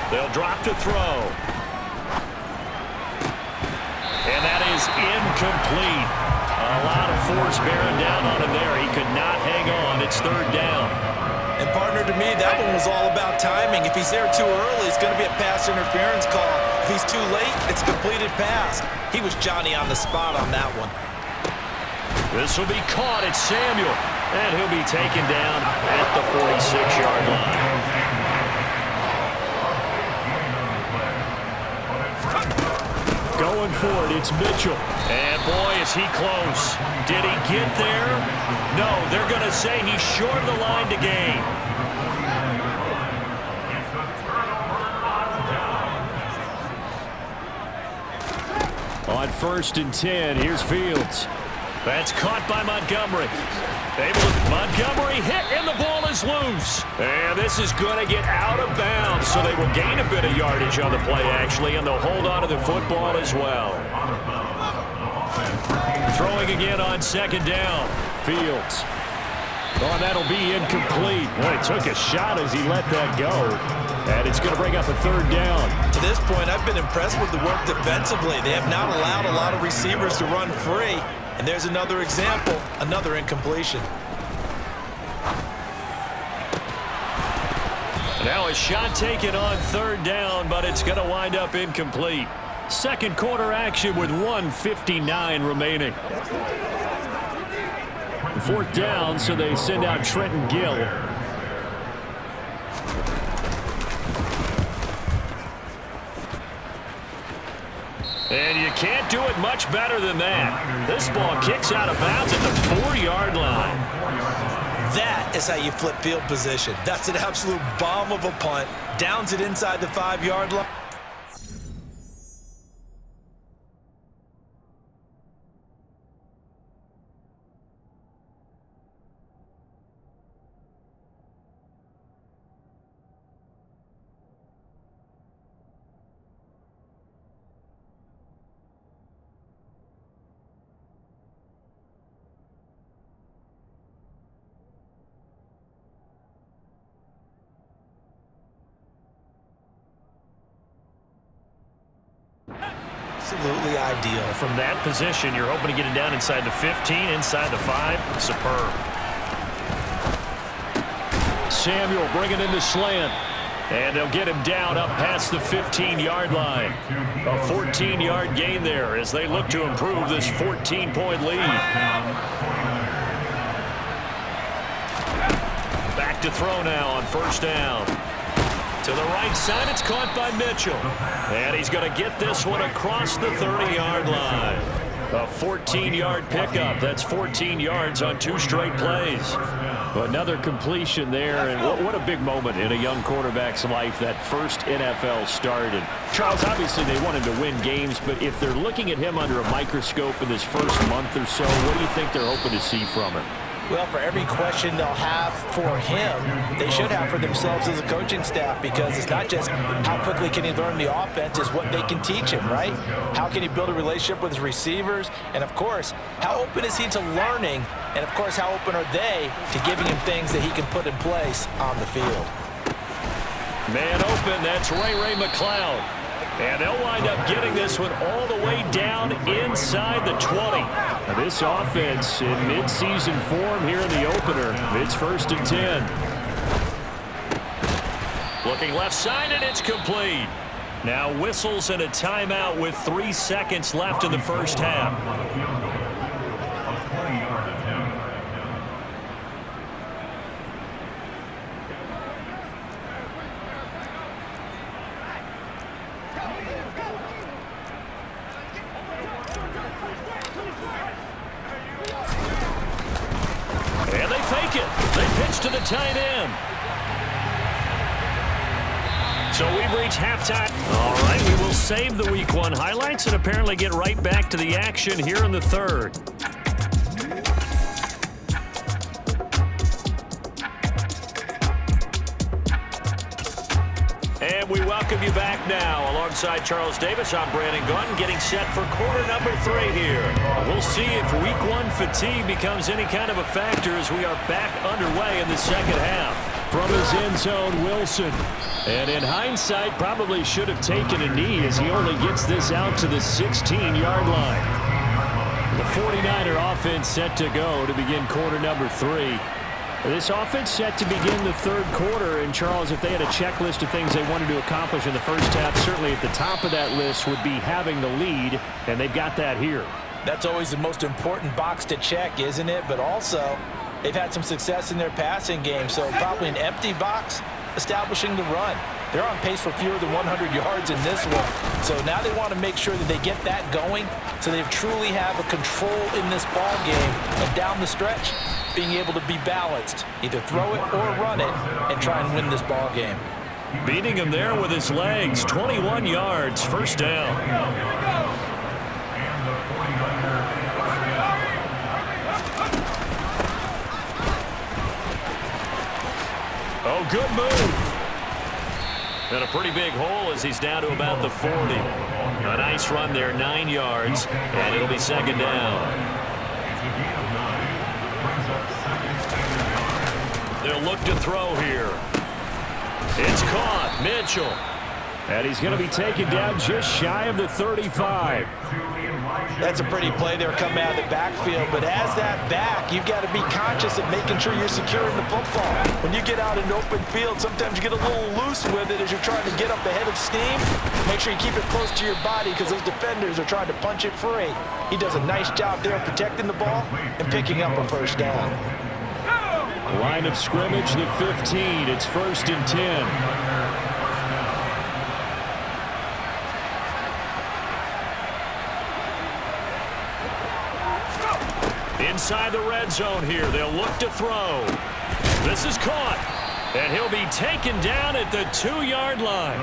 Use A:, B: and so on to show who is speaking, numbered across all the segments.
A: They'll drop to throw. And that is incomplete. A lot of force bearing down on him there. He could not hang on. It's third down.
B: And partner, to me, that one was all about timing. If he's there too early, it's going to be a pass interference call. If he's too late, it's a completed pass. He was Johnny on the spot on that one.
A: This will be caught. It's Samuel. And he'll be taken down at the 46-yard line. Going for it, it's Mitchell. And boy, is he close. Did he get there? No, they're going to say he's short of the line to gain. On 1st and 10, here's Fields. That's caught by Montgomery. Montgomery hit, and the ball is loose. And this is going to get out of bounds, so they will gain a bit of yardage on the play, actually, and they'll hold on to the football as well. Throwing again on 2nd down. Fields. Oh, that'll be incomplete. Boy, he took a shot as he let that go. And it's going to bring up a 3rd down.
B: To this point, I've been impressed with the work defensively. They have not allowed a lot of receivers to run free. And there's another example, another incompletion.
A: Now a shot taken on 3rd down, but it's going to wind up incomplete. 2nd quarter action with 1:59 remaining. 4th down, so they send out Trenton Gill. And you can't do it much better than that. This ball kicks out of bounds at the 4-yard line.
B: That is how you flip field position. That's an absolute bomb of a punt. Downs it inside the 5-yard line. Absolutely ideal.
A: From that position, you're hoping to get it down inside the 15, inside the 5. Superb. Samuel bringing in the slant. And they'll get him down up past the 15-yard line. A 14-yard gain there as they look to improve this 14-point lead. Back to throw now on 1st down. To the right side, it's caught by Mitchell. And he's going to get this one across the 30-yard line. A 14-yard pickup. That's 14 yards on 2 straight plays. Another completion there, and what a big moment in a young quarterback's life, that first NFL start. And Charles, obviously they want him to win games, but if they're looking at him under a microscope in this first month or so, what do you think they're hoping to see from him?
B: Well, for every question they'll have for him, they should have for themselves as a coaching staff, because it's not just how quickly can he learn the offense, it's what they can teach him, right? How can he build a relationship with his receivers? And, of course, how open is he to learning? And, of course, how open are they to giving him things that he can put in place on the field?
A: Man open, that's Ray McLeod. And they'll wind up getting this one all the way down inside the 20. Now this offense in midseason form here in the opener. It's 1st and 10. Looking left side, and it's complete. Now whistles and a timeout with 3 seconds left in the first half. And they fake it. They pitch to the tight end. So we've reached halftime. All right, we will save the Week 1 highlights and apparently get right back to the action here in the 3rd. And we welcome you back now. Alongside Charles Davis, I'm Brandon Gunn, getting set for quarter number 3 here. We'll see if Week 1 fatigue becomes any kind of a factor as we are back underway in the second half. From his end zone, Wilson. And in hindsight, probably should have taken a knee as he only gets this out to the 16-yard line. The 49er offense set to go to begin quarter number 3. This offense set to begin the third quarter. And, Charles, if they had a checklist of things they wanted to accomplish in the first half, certainly at the top of that list would be having the lead, and they've got that here. That's always the most important box to check, isn't it? But also, they've had some success in their passing game, so probably an empty box establishing the run. They're on pace for fewer than 100 yards in this one. So now they want to make sure that they get that going so they truly have a control in this ball game. And down the stretch, being able to be balanced, either throw it or run it, and try and win this ball game. Beating him there with his legs, 21 yards, first down. Oh, good move. And a pretty big hole as he's down to about the 40. A nice run there, 9 yards, and it'll be second down. They'll look to throw here. It's caught, Mitchell. And he's going to be taken down just shy of the 35. That's a pretty play there coming out of the backfield, but as that back, you've got to be conscious of making sure you're securing the football. When you get out in open field, sometimes you get a little loose with it as you're trying to get up ahead of steam. Make sure you keep it close to your body because those defenders are trying to punch it free. He does a nice job there protecting the ball and picking up a first down. Line of scrimmage, the 15. It's 1st and 10. Inside the red zone here. They'll look to throw. This is caught. And he'll be taken down at the 2-yard line.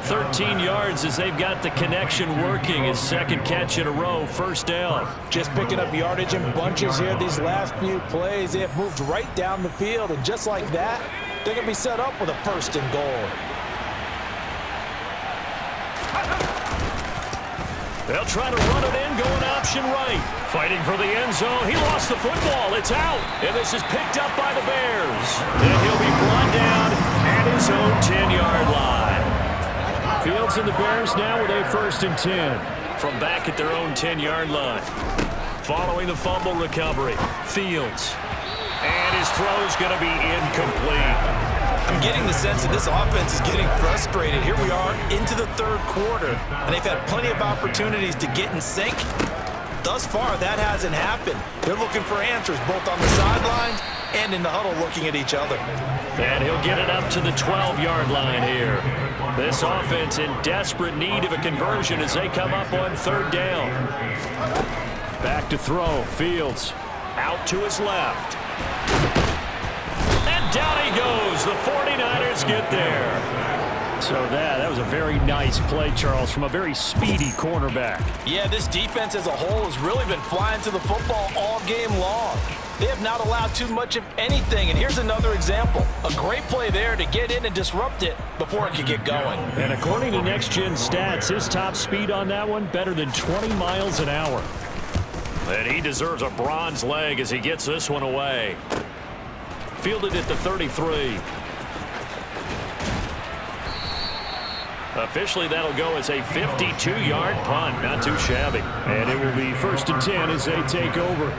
A: 13 yards as they've got the connection working. His second catch in a row, first down. Just picking up yardage in bunches here these last few plays. They have moved right down the field. And just like that, they're going to be set up with a 1st and goal. They'll try to run it in, going option right. Fighting for the end zone. He lost the football. It's out. And this is picked up by the Bears. And he'll be brought down at his own 10-yard line. Fields and the Bears now with a 1st and 10. From back at their own 10-yard line. Following the fumble recovery, Fields. And his throw's going to be incomplete. I'm getting the sense that this offense is getting frustrated. Here we are into the third quarter, and they've had plenty of opportunities to get in sync. Thus far, that hasn't happened. They're looking for answers both on the sidelines and in the huddle looking at each other. And he'll get it up to the 12-yard line here. This offense in desperate need of a conversion as they come up on 3rd down. Back to throw. Fields out to his left. Down he goes. The 49ers get there. So that was a very nice play, Charles, from a very speedy cornerback. Yeah, this defense as a whole has really been flying to the football all game long. They have not allowed too much of anything, and here's another example. A great play there to get in and disrupt it before it could get going. And according to Next Gen Stats, his top speed on that one, better than 20 miles an hour. And he deserves a bronze leg as he gets this one away. Fielded at the 33. Officially, that'll go as a 52-yard punt. Not too shabby. And it will be 1st and 10 as they take over.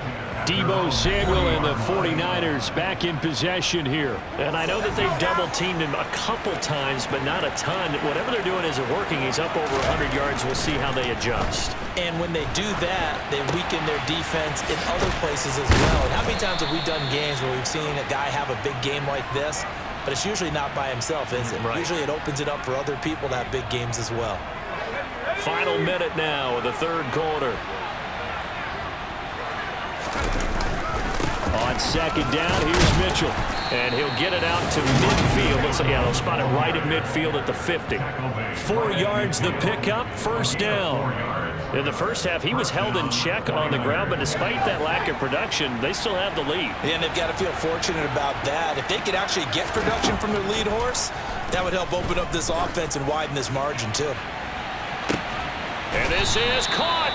A: Deebo Samuel and the 49ers back in possession here. And I know that they've double-teamed him a couple times, but not a ton. Whatever they're doing isn't working. He's up over 100 yards. We'll see how they adjust. And when they do that, they weaken their defense in other places as well. And how many times have we done games where we've seen a guy have a big game like this, but it's usually not by himself, is it? Right. Usually it opens it up for other people to have big games as well. Final minute now of the third quarter. On 2nd down, here's Mitchell. And he'll get it out to midfield. Looks like, they'll spot it right at midfield at the 50. 4 yards the pickup, 1st down. In the first half, he was held in check on the ground, but despite that lack of production, they still have the lead. And they've got to feel fortunate about that. If they could actually get production from their lead horse, that would help open up this offense and widen this margin, too. And this is caught.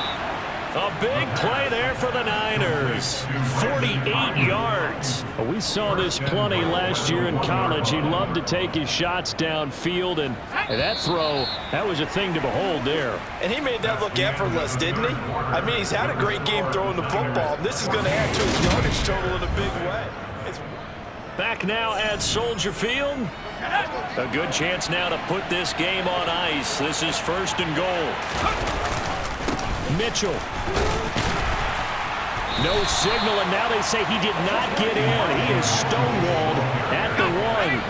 A: A big play there for the Niners. 48 yards.
C: We saw this plenty last year in college. He loved to take his shots downfield, and that throw, that was a thing to behold there.
B: And he made that look effortless, didn't he? I mean, he's had a great game throwing the football. This is going to add to his yardage total in a big way.
A: Back now at Soldier Field. A good chance now to put this game on ice. This is 1st and goal. Mitchell. No signal, and now they say he did not get in. He is stonewalled at the 1.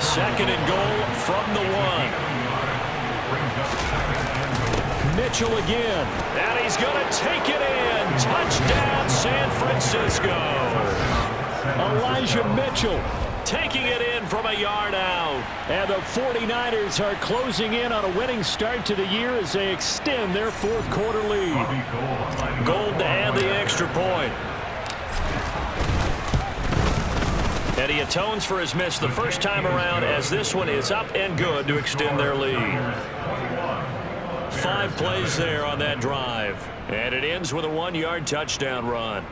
A: 2nd and goal from the 1. Mitchell again. And he's going to take it in. Touchdown, San Francisco.
C: Elijah Mitchell
A: taking it in from a yard out.
C: And the 49ers are closing in on a winning start to the year as they extend their 4th quarter lead.
A: Gold to add the extra point. And he atones for his miss the first time around as this one is up and good to extend their lead. 5 plays there on that drive. And it ends with a 1-yard touchdown run.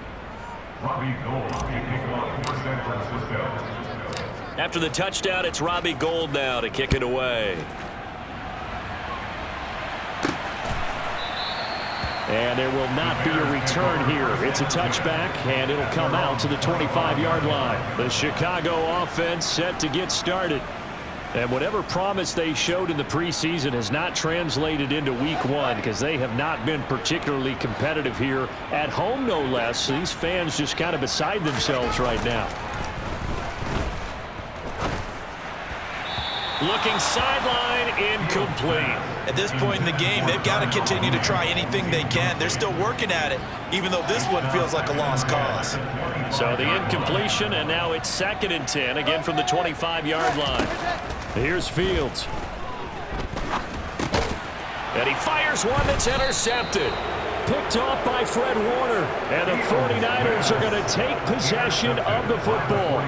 A: After the touchdown, it's Robbie Gould now to kick it away.
C: And there will not be a return here. It's a touchback, and it'll come out to the 25-yard line. The Chicago offense set to get started. And whatever promise they showed in the preseason has not translated into week 1 because they have not been particularly competitive here at home, no less. These fans just kind of beside themselves right now.
A: Looking sideline, incomplete.
B: At this point in the game, they've got to continue to try anything they can. They're still working at it, even though this one feels like a lost cause.
A: So the incompletion, and now it's 2nd and 10, again from the 25-yard line.
C: Here's Fields.
A: And he fires one that's intercepted.
C: Picked off by Fred Warner. And the 49ers are going to take possession of the football.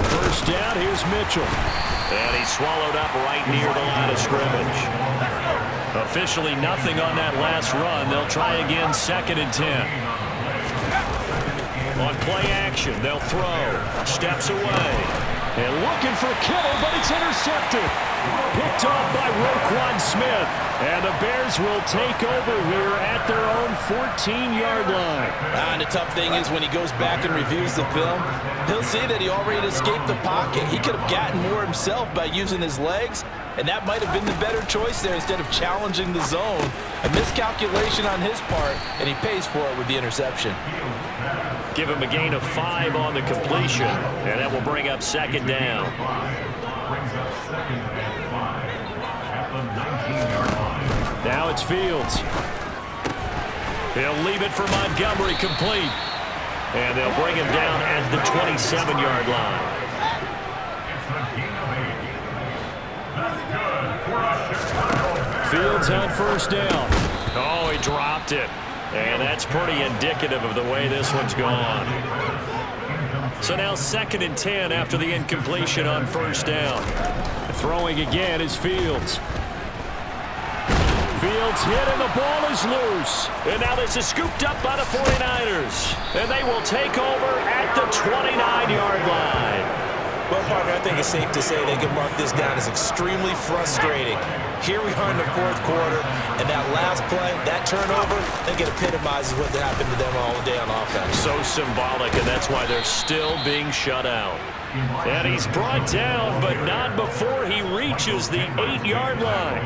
C: First down, here's Mitchell.
A: And he's swallowed up right near the line of scrimmage. Officially nothing on that last run. They'll try again 2nd and 10. On play action, they'll throw. Steps away.
C: And looking for Kittle, but it's intercepted. Picked off by Roquan Smith. And the Bears will take over here at their own 14-yard line.
B: And the tough thing is when he goes back and reviews the film, he'll see that he already escaped the pocket. He could have gotten more himself by using his legs, and that might have been the better choice there instead of challenging the zone. A miscalculation on his part, and he pays for it with the interception.
A: Give him a gain of 5 on the completion, and that will bring up 2nd down.
C: Now it's Fields.
A: He'll leave it for Montgomery, complete. And they'll bring him down at the 27-yard line.
C: Fields on first down.
A: Oh, he dropped it. And that's pretty indicative of the way this one's gone. So now 2nd and 10 after the incompletion on first down.
C: Throwing again is Fields. Fields hit and the ball is loose.
A: And now this is scooped up by the 49ers. And they will take over at the 29-yard line.
B: Well, partner, I think it's safe to say they can mark this down as extremely frustrating. Here we are in the 4th quarter, and that last play, that turnover, I think it epitomizes what happened to them all day on offense.
A: So symbolic, and that's why they're still being shut out. And he's brought down, but not before he reaches the 8-yard line.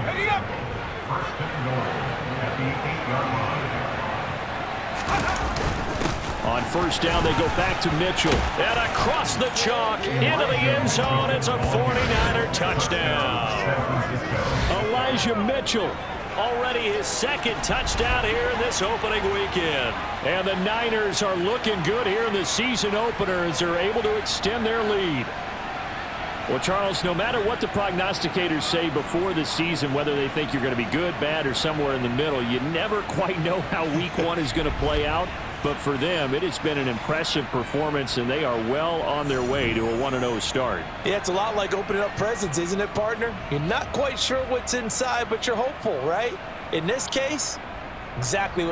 C: On first down, they go back to Mitchell.
A: And across the chalk, into the end zone, it's a 49er touchdown.
C: Elijah Mitchell.
A: Already his 2nd touchdown here in this opening weekend.
C: And the Niners are looking good here in the season opener as they're able to extend their lead. Well, Charles, no matter what the prognosticators say before the season, whether they think you're going to be good, bad, or somewhere in the middle, you never quite know how week 1 is going to play out. But for them, it has been an impressive performance, and they are well on their way to a 1-0 start.
B: Yeah, it's a lot like opening up presents, isn't it, partner? You're not quite sure what's inside, but you're hopeful, right? In this case, exactly what